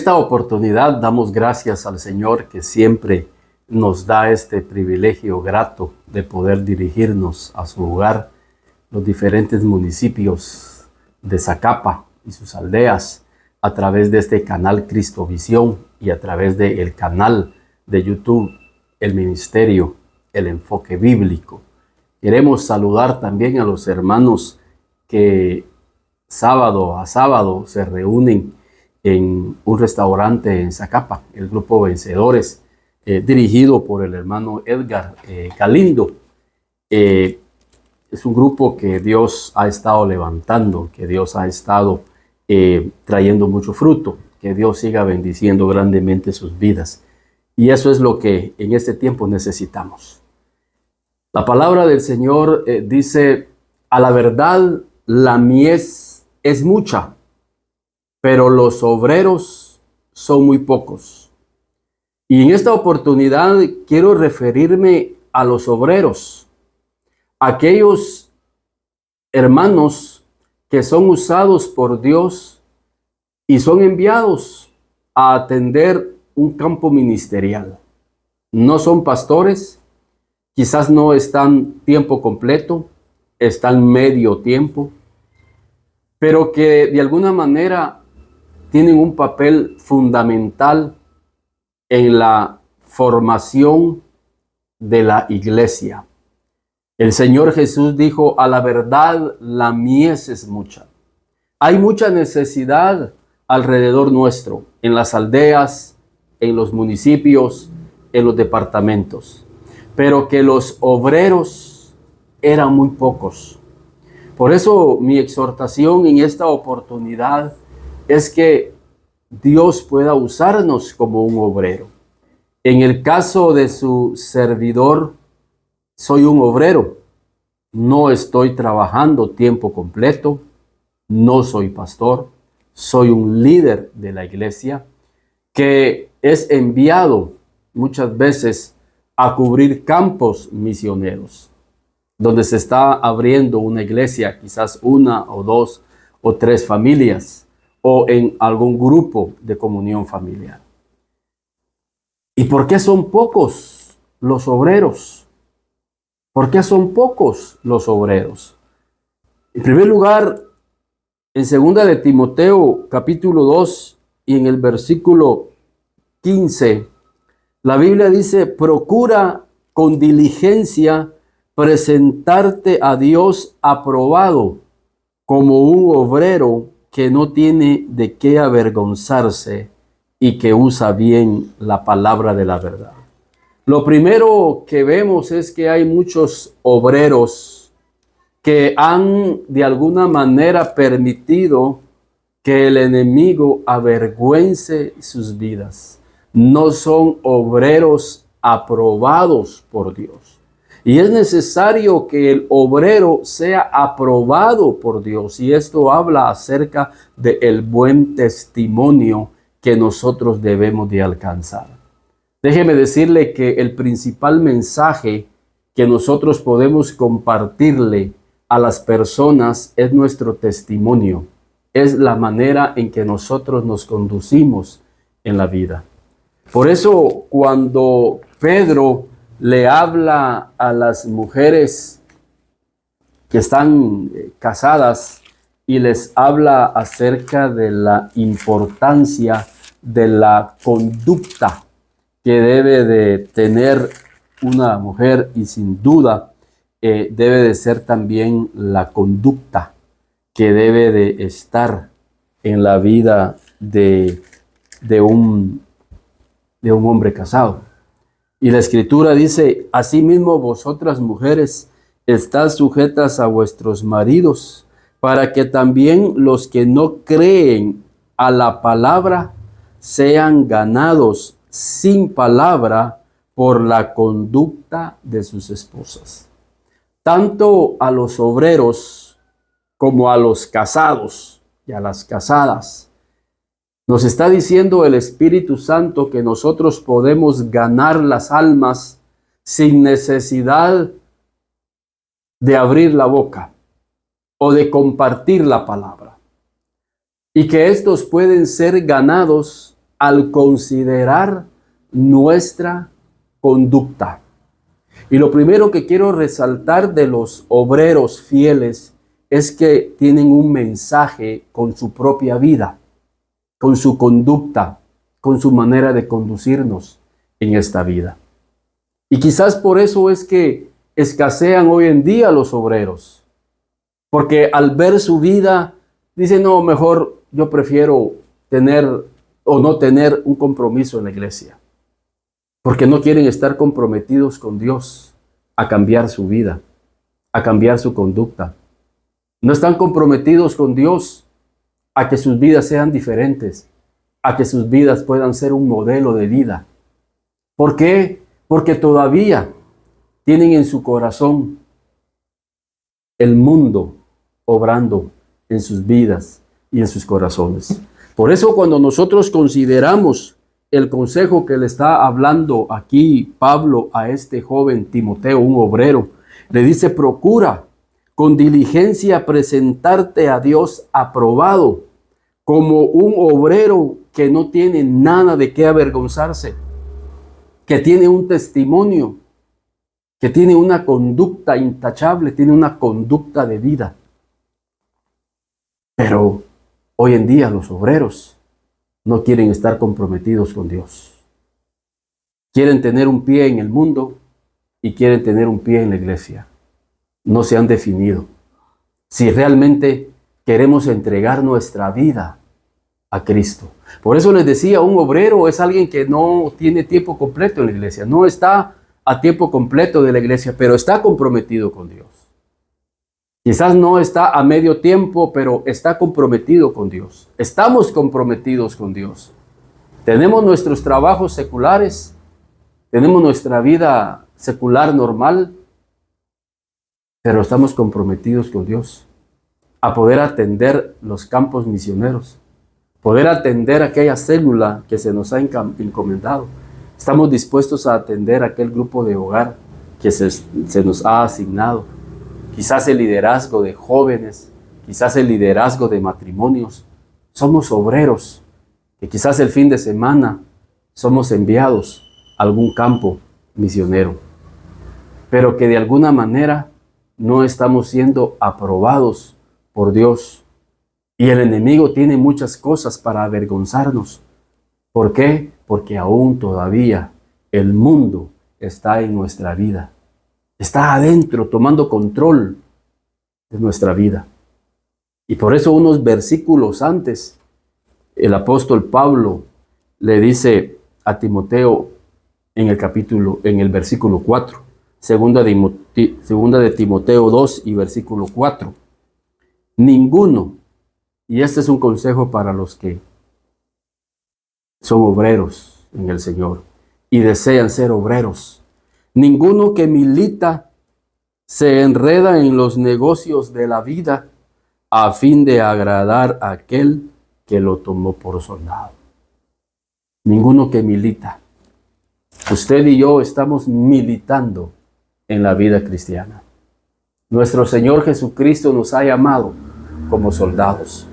esta oportunidad damos gracias al Señor que siempre nos da este privilegio grato de poder dirigirnos a su hogar, los diferentes municipios de Zacapa y sus aldeas, a través de este canal Cristovisión y a través del canal de YouTube, el Ministerio, el Enfoque Bíblico. Queremos saludar también a los hermanos que sábado a sábado se reúnen en un restaurante en Zacapa, el Grupo Vencedores, dirigido por el hermano Edgar Galindo. Es un grupo que Dios ha estado levantando, que Dios ha estado trayendo mucho fruto, que Dios siga bendiciendo grandemente sus vidas. Y eso es lo que en este tiempo necesitamos. La palabra del Señor dice, a la verdad la mies es mucha, pero los obreros son muy pocos. Y en esta oportunidad quiero referirme a los obreros, aquellos hermanos que son usados por Dios y son enviados a atender un campo ministerial. No son pastores, quizás no están tiempo completo, están medio tiempo, pero que de alguna manera tienen un papel fundamental en la formación de la iglesia. El Señor Jesús dijo, a la verdad la mies es mucha. Hay mucha necesidad alrededor nuestro, en las aldeas, en los municipios, en los departamentos, pero que los obreros eran muy pocos. Por eso mi exhortación en esta oportunidad es que Dios pueda usarnos como un obrero. En el caso de su servidor, soy un obrero. No estoy trabajando tiempo completo. No soy pastor. Soy un líder de la iglesia que es enviado muchas veces a cubrir campos misioneros, donde se está abriendo una iglesia, quizás una o dos o tres familias, o en algún grupo de comunión familiar. ¿Y por qué son pocos los obreros? ¿Por qué son pocos los obreros? En primer lugar, en 2 de Timoteo, capítulo 2, y en el versículo 15, la Biblia dice, procura con diligencia presentarte a Dios aprobado como un obrero que no tiene de qué avergonzarse y que usa bien la palabra de la verdad. Lo primero que vemos es que hay muchos obreros que han de alguna manera permitido que el enemigo avergüence sus vidas. No son obreros aprobados por Dios. Y es necesario que el obrero sea aprobado por Dios. Y esto habla acerca del buen testimonio que nosotros debemos de alcanzar. Déjeme decirle que el principal mensaje que nosotros podemos compartirle a las personas es nuestro testimonio. Es la manera en que nosotros nos conducimos en la vida. Por eso cuando Pedro le habla a las mujeres que están casadas y les habla acerca de la importancia de la conducta que debe de tener una mujer, y sin duda debe de ser también la conducta que debe de estar en la vida de un hombre casado. Y la Escritura dice, asimismo vosotras mujeres, estad sujetas a vuestros maridos, para que también los que no creen a la palabra sean ganados sin palabra por la conducta de sus esposas. Tanto a los obreros como a los casados y a las casadas, nos está diciendo el Espíritu Santo que nosotros podemos ganar las almas sin necesidad de abrir la boca o de compartir la palabra. Y que estos pueden ser ganados al considerar nuestra conducta. Y lo primero que quiero resaltar de los obreros fieles es que tienen un mensaje con su propia vida, con su conducta, con su manera de conducirnos en esta vida. Y quizás por eso es que escasean hoy en día los obreros, porque al ver su vida dicen, no, mejor yo prefiero tener o no tener un compromiso en la iglesia, porque no quieren estar comprometidos con Dios a cambiar su vida, a cambiar su conducta. No están comprometidos con Dios a que sus vidas sean diferentes, a que sus vidas puedan ser un modelo de vida. ¿Por qué? Porque todavía tienen en su corazón el mundo obrando en sus vidas y en sus corazones. Por eso cuando nosotros consideramos el consejo que le está hablando aquí Pablo a este joven Timoteo, un obrero, le dice, procura con diligencia presentarte a Dios aprobado, como un obrero que no tiene nada de qué avergonzarse, que tiene un testimonio, que tiene una conducta intachable, tiene una conducta de vida. Pero hoy en día los obreros no quieren estar comprometidos con Dios. Quieren tener un pie en el mundo y quieren tener un pie en la iglesia. No se han definido si realmente queremos entregar nuestra vida a Cristo. Por eso les decía, un obrero es alguien que no tiene tiempo completo en la iglesia, no está a tiempo completo de la iglesia, pero está comprometido con Dios. Quizás no está a medio tiempo, pero está comprometido con Dios. Estamos comprometidos con Dios. Tenemos nuestros trabajos seculares, tenemos nuestra vida secular normal, pero estamos comprometidos con Dios a poder atender los campos misioneros, poder atender aquella célula que se nos ha encomendado. Estamos dispuestos a atender aquel grupo de hogar que se nos ha asignado. Quizás el liderazgo de jóvenes, quizás el liderazgo de matrimonios. Somos obreros que quizás el fin de semana somos enviados a algún campo misionero, pero que de alguna manera no estamos siendo aprobados por Dios. Y el enemigo tiene muchas cosas para avergonzarnos. ¿Por qué? Porque aún todavía el mundo está en nuestra vida. Está adentro, tomando control de nuestra vida. Y por eso unos versículos antes, el apóstol Pablo le dice a Timoteo en el versículo 4, segunda de Timoteo 2 y versículo 4. Ninguno, y este es un consejo para los que son obreros en el Señor y desean ser obreros, ninguno que milita se enreda en los negocios de la vida a fin de agradar a aquel que lo tomó por soldado. Ninguno que milita. Usted y yo estamos militando en la vida cristiana. Nuestro Señor Jesucristo nos ha llamado como soldados.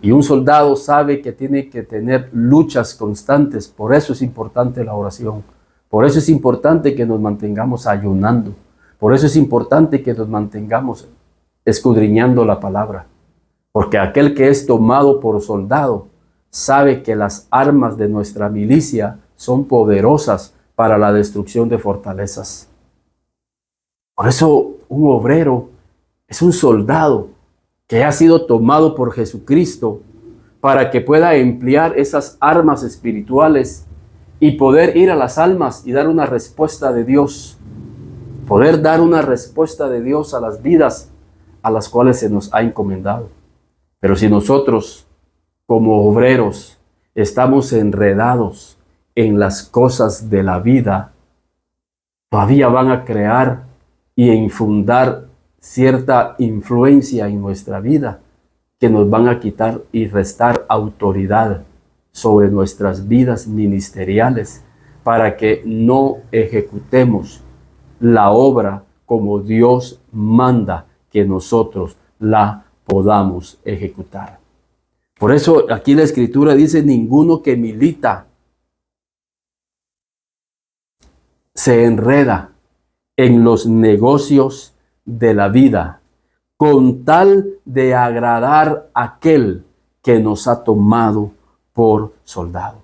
Y un soldado sabe que tiene que tener luchas constantes. Por eso es importante la oración. Por eso es importante que nos mantengamos ayunando. Por eso es importante que nos mantengamos escudriñando la palabra. Porque aquel que es tomado por soldado sabe que las armas de nuestra milicia son poderosas para la destrucción de fortalezas. Por eso un obrero es un soldado que ha sido tomado por Jesucristo para que pueda emplear esas armas espirituales y poder ir a las almas y dar una respuesta de Dios. Poder dar una respuesta de Dios a las vidas a las cuales se nos ha encomendado. Pero si nosotros, como obreros, estamos enredados en las cosas de la vida, todavía van a crear y infundar cierta influencia en nuestra vida que nos van a quitar y restar autoridad sobre nuestras vidas ministeriales para que no ejecutemos la obra como Dios manda que nosotros la podamos ejecutar. Por eso aquí la Escritura dice, ninguno que milita se enreda en los negocios de la vida, con tal de agradar a aquel que nos ha tomado por soldado.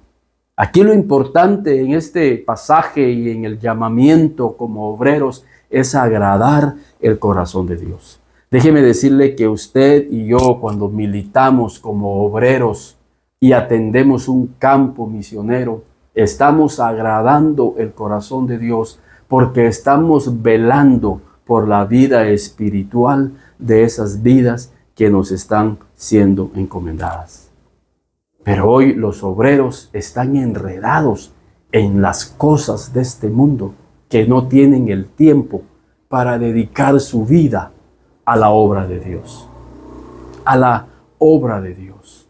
Aquí lo importante en este pasaje y en el llamamiento como obreros es agradar el corazón de Dios. Déjeme decirle que usted y yo, cuando militamos como obreros y atendemos un campo misionero, estamos agradando el corazón de Dios porque estamos velando por la vida espiritual de esas vidas que nos están siendo encomendadas. Pero hoy los obreros están enredados en las cosas de este mundo, que no tienen el tiempo para dedicar su vida a la obra de Dios. A la obra de Dios.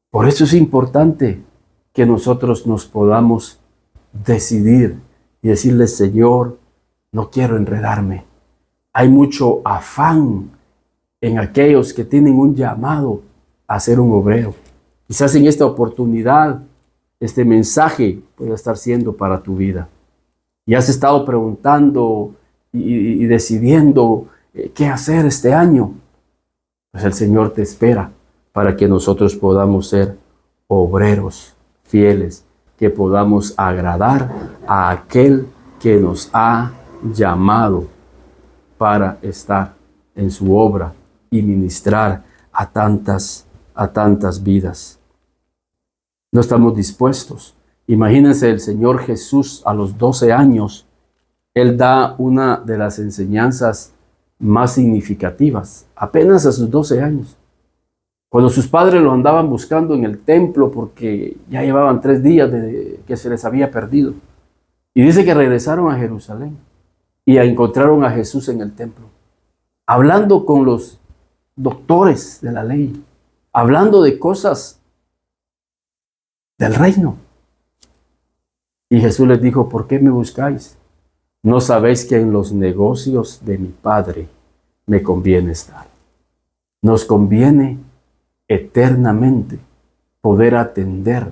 Por eso es importante que nosotros nos podamos decidir y decirle, Señor, no quiero enredarme. Hay mucho afán en aquellos que tienen un llamado a ser un obrero. Quizás en esta oportunidad, este mensaje pueda estar siendo para tu vida. Y has estado preguntando y decidiendo qué hacer este año. Pues el Señor te espera para que nosotros podamos ser obreros fieles, que podamos agradar a aquel que nos ha llamado para estar en su obra y ministrar a tantas vidas. No estamos dispuestos. Imagínense el Señor Jesús a los 12 años. Él da una de las enseñanzas más significativas, apenas a sus 12 años. Cuando sus padres lo andaban buscando en el templo porque ya llevaban 3 días de que se les había perdido. Y dice que regresaron a Jerusalén y encontraron a Jesús en el templo, hablando con los doctores de la ley, hablando de cosas del reino. Y Jesús les dijo, ¿por qué me buscáis? ¿No sabéis que en los negocios de mi Padre me conviene estar? Nos conviene eternamente poder atender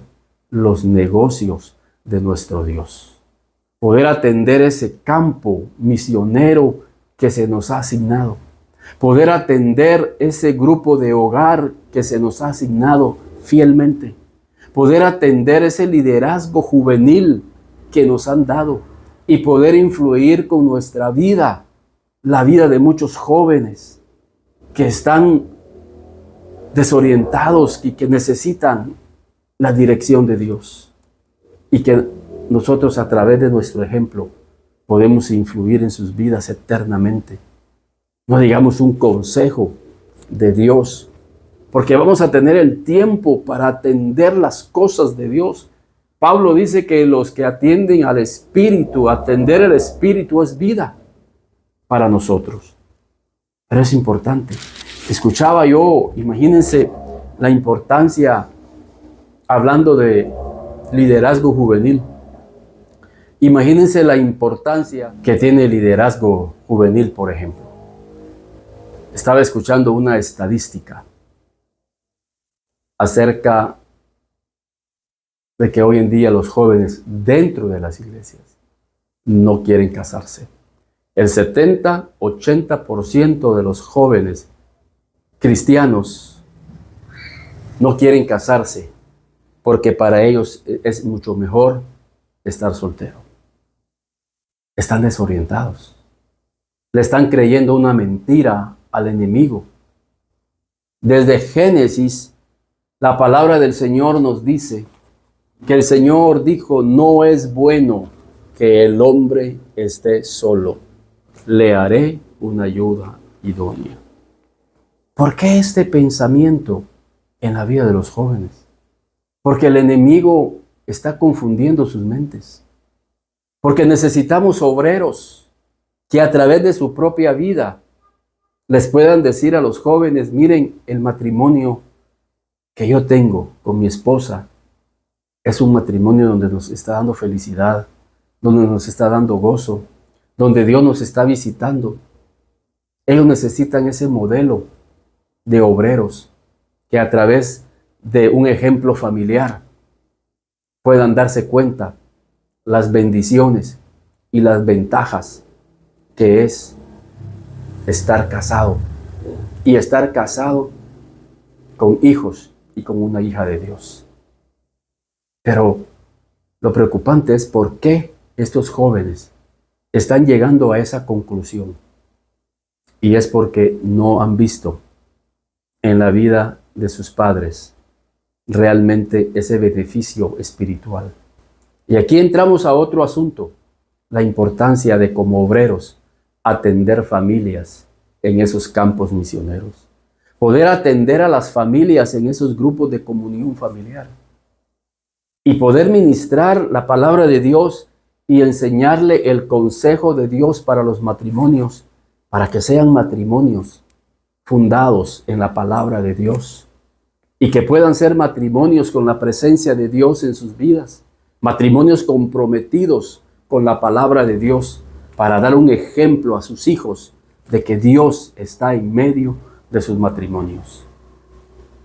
los negocios de nuestro Dios, poder atender ese campo misionero que se nos ha asignado, poder atender ese grupo de hogar que se nos ha asignado fielmente, poder atender ese liderazgo juvenil que nos han dado y poder influir con nuestra vida, la vida de muchos jóvenes que están desorientados y que necesitan la dirección de Dios. Y que nosotros a través de nuestro ejemplo podemos influir en sus vidas eternamente. No digamos un consejo de Dios, porque vamos a tener el tiempo para atender las cosas de Dios. Pablo dice que los que atienden al Espíritu, atender el Espíritu es vida para nosotros. Pero es importante. Escuchaba yo, imagínense la importancia, hablando de liderazgo juvenil. Imagínense la importancia que tiene el liderazgo juvenil, por ejemplo. Estaba escuchando una estadística acerca de que hoy en día los jóvenes dentro de las iglesias no quieren casarse. El 70-80% de los jóvenes cristianos no quieren casarse porque para ellos es mucho mejor estar soltero. Están desorientados. Le están creyendo una mentira al enemigo. Desde Génesis, la palabra del Señor nos dice que el Señor dijo, no es bueno que el hombre esté solo. Le haré una ayuda idónea. ¿Por qué este pensamiento en la vida de los jóvenes? Porque el enemigo está confundiendo sus mentes. Porque necesitamos obreros que a través de su propia vida les puedan decir a los jóvenes, miren, el matrimonio que yo tengo con mi esposa es un matrimonio donde nos está dando felicidad, donde nos está dando gozo, donde Dios nos está visitando. Ellos necesitan ese modelo de obreros que a través de un ejemplo familiar puedan darse cuenta las bendiciones y las ventajas que es estar casado, y estar casado con hijos y con una hija de Dios. Pero lo preocupante es por qué estos jóvenes están llegando a esa conclusión. Y es porque no han visto en la vida de sus padres realmente ese beneficio espiritual. Y aquí entramos a otro asunto, la importancia de, como obreros, atender familias en esos campos misioneros. Poder atender a las familias en esos grupos de comunión familiar. Y poder ministrar la palabra de Dios y enseñarle el consejo de Dios para los matrimonios, para que sean matrimonios fundados en la palabra de Dios y que puedan ser matrimonios con la presencia de Dios en sus vidas, matrimonios comprometidos con la palabra de Dios para dar un ejemplo a sus hijos de que Dios está en medio de sus matrimonios.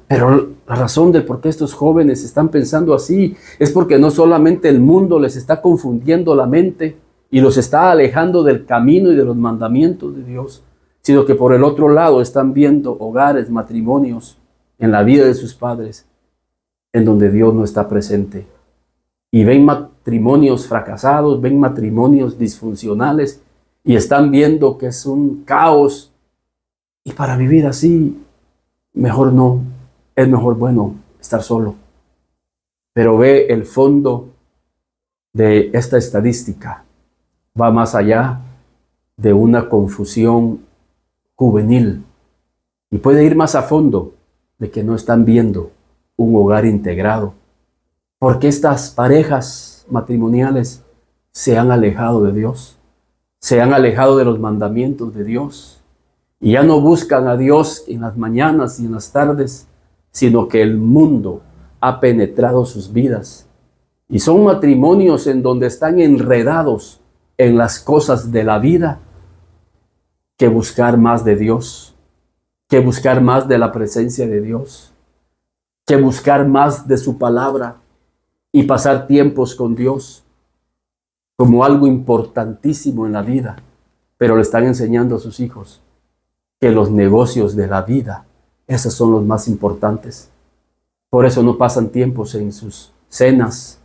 Pero la razón de por qué estos jóvenes están pensando así es porque no solamente el mundo les está confundiendo la mente y los está alejando del camino y de los mandamientos de Dios, sino que por el otro lado están viendo hogares, matrimonios en la vida de sus padres en donde Dios no está presente. Y ven matrimonios fracasados, ven matrimonios disfuncionales y están viendo que es un caos. Y para vivir así, mejor no, es mejor, bueno, estar solo. Pero ve el fondo de esta estadística. Va más allá de una confusión juvenil y puede ir más a fondo de que no están viendo un hogar integrado. Porque estas parejas matrimoniales se han alejado de Dios, se han alejado de los mandamientos de Dios y ya no buscan a Dios en las mañanas y en las tardes, sino que el mundo ha penetrado sus vidas. Y son matrimonios en donde están enredados en las cosas de la vida, que buscar más de Dios, que buscar más de la presencia de Dios, que buscar más de su palabra y pasar tiempos con Dios como algo importantísimo en la vida. Pero le están enseñando a sus hijos que los negocios de la vida, esos son los más importantes. Por eso no pasan tiempos en sus cenas,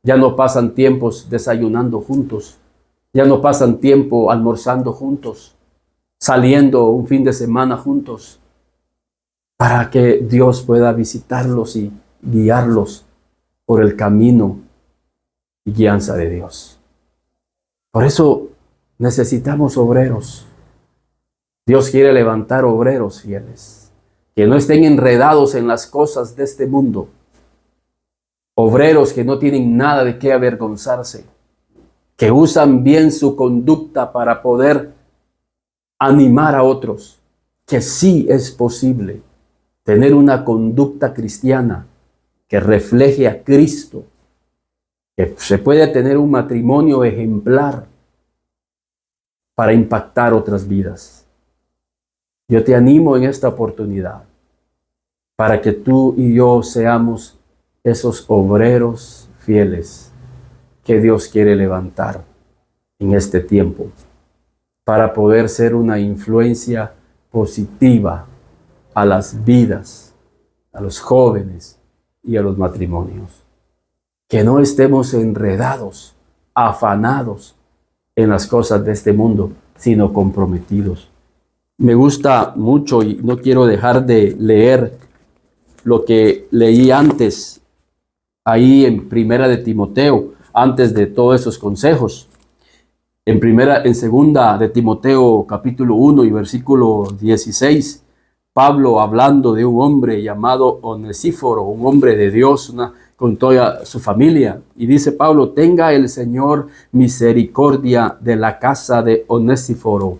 ya no pasan tiempos desayunando juntos, ya no pasan tiempo almorzando juntos, saliendo un fin de semana juntos, para que Dios pueda visitarlos y guiarlos por el camino y guianza de Dios. Por eso necesitamos obreros. Dios quiere levantar obreros fieles, que no estén enredados en las cosas de este mundo. Obreros que no tienen nada de qué avergonzarse, que usan bien su conducta para poder animar a otros, que sí es posible tener una conducta cristiana que refleje a Cristo, que se puede tener un matrimonio ejemplar para impactar otras vidas. Yo te animo en esta oportunidad para que tú y yo seamos esos obreros fieles que Dios quiere levantar en este tiempo, para poder ser una influencia positiva a las vidas, a los jóvenes y a los matrimonios. Que no estemos enredados, afanados en las cosas de este mundo, sino comprometidos. Me gusta mucho y no quiero dejar de leer lo que leí antes, ahí en Primera de Timoteo, antes de todos esos consejos. En Segunda de Timoteo, capítulo 1 y versículo 16, Pablo hablando de un hombre llamado Onesíforo, un hombre de Dios, con toda su familia. Y dice Pablo: tenga el Señor misericordia de la casa de Onesíforo,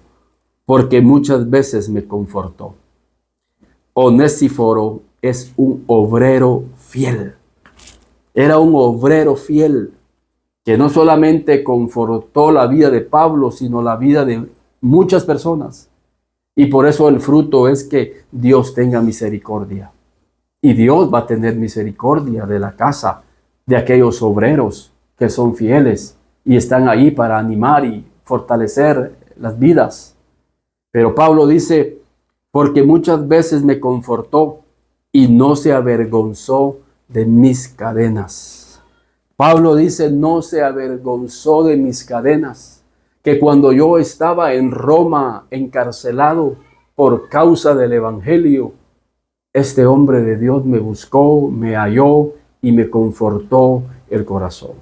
porque muchas veces me confortó. Onesíforo es un obrero fiel. Era un obrero fiel que no solamente confortó la vida de Pablo, sino la vida de muchas personas. Y por eso el fruto es que Dios tenga misericordia. Y Dios va a tener misericordia de la casa, de aquellos obreros que son fieles y están ahí para animar y fortalecer las vidas. Pero Pablo dice, porque muchas veces me confortó y no se avergonzó de mis cadenas. Pablo dice, no se avergonzó de mis cadenas, que cuando yo estaba en Roma encarcelado por causa del evangelio, este hombre de Dios me buscó, me halló y me confortó el corazón.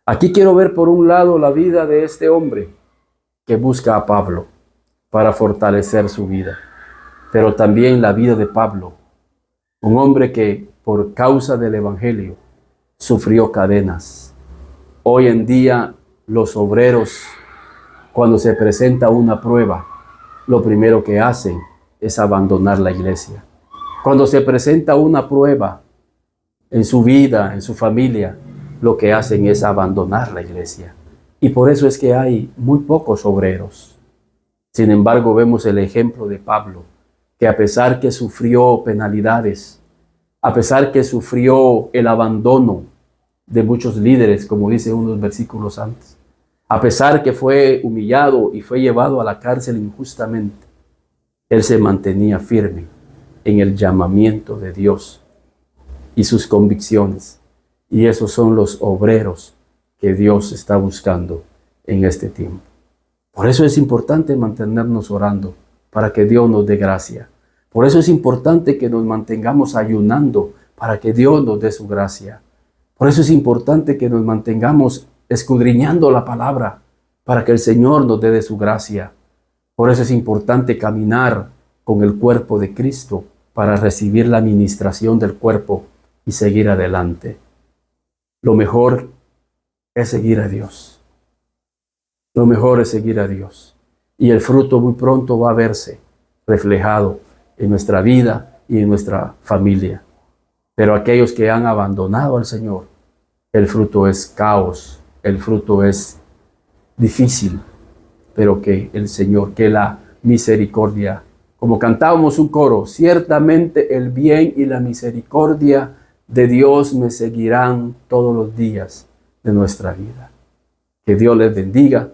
Aquí quiero ver por un lado la vida de este hombre que busca a Pablo para fortalecer su vida, pero también la vida de Pablo, un hombre que por causa del evangelio sufrió cadenas. Hoy en día los obreros, cuando se presenta una prueba, lo primero que hacen es abandonar la iglesia. Cuando se presenta una prueba en su vida, en su familia, lo que hacen es abandonar la iglesia. Y por eso es que hay muy pocos obreros. Sin embargo, vemos el ejemplo de Pablo, que a pesar que sufrió penalidades, a pesar que sufrió el abandono de muchos líderes, como dice unos versículos antes, a pesar que fue humillado y fue llevado a la cárcel injustamente, él se mantenía firme en el llamamiento de Dios y sus convicciones. Y esos son los obreros que Dios está buscando en este tiempo. Por eso es importante mantenernos orando para que Dios nos dé gracia. Por eso es importante que nos mantengamos ayunando para que Dios nos dé su gracia. Por eso es importante que nos mantengamos escudriñando la palabra para que el Señor nos dé de su gracia. Por eso es importante caminar con el cuerpo de Cristo para recibir la administración del cuerpo y seguir adelante. Lo mejor es seguir a Dios. Lo mejor es seguir a Dios. Y el fruto muy pronto va a verse reflejado en nuestra vida y en nuestra familia. Pero aquellos que han abandonado al Señor, el fruto es caos, el fruto es difícil, pero que el Señor, que la misericordia, como cantábamos un coro, ciertamente el bien y la misericordia de Dios me seguirán todos los días de nuestra vida. Que Dios les bendiga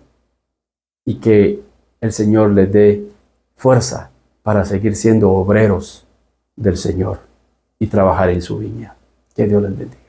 y que el Señor les dé fuerza para seguir siendo obreros del Señor y trabajar en su viña. Que Dios les bendiga.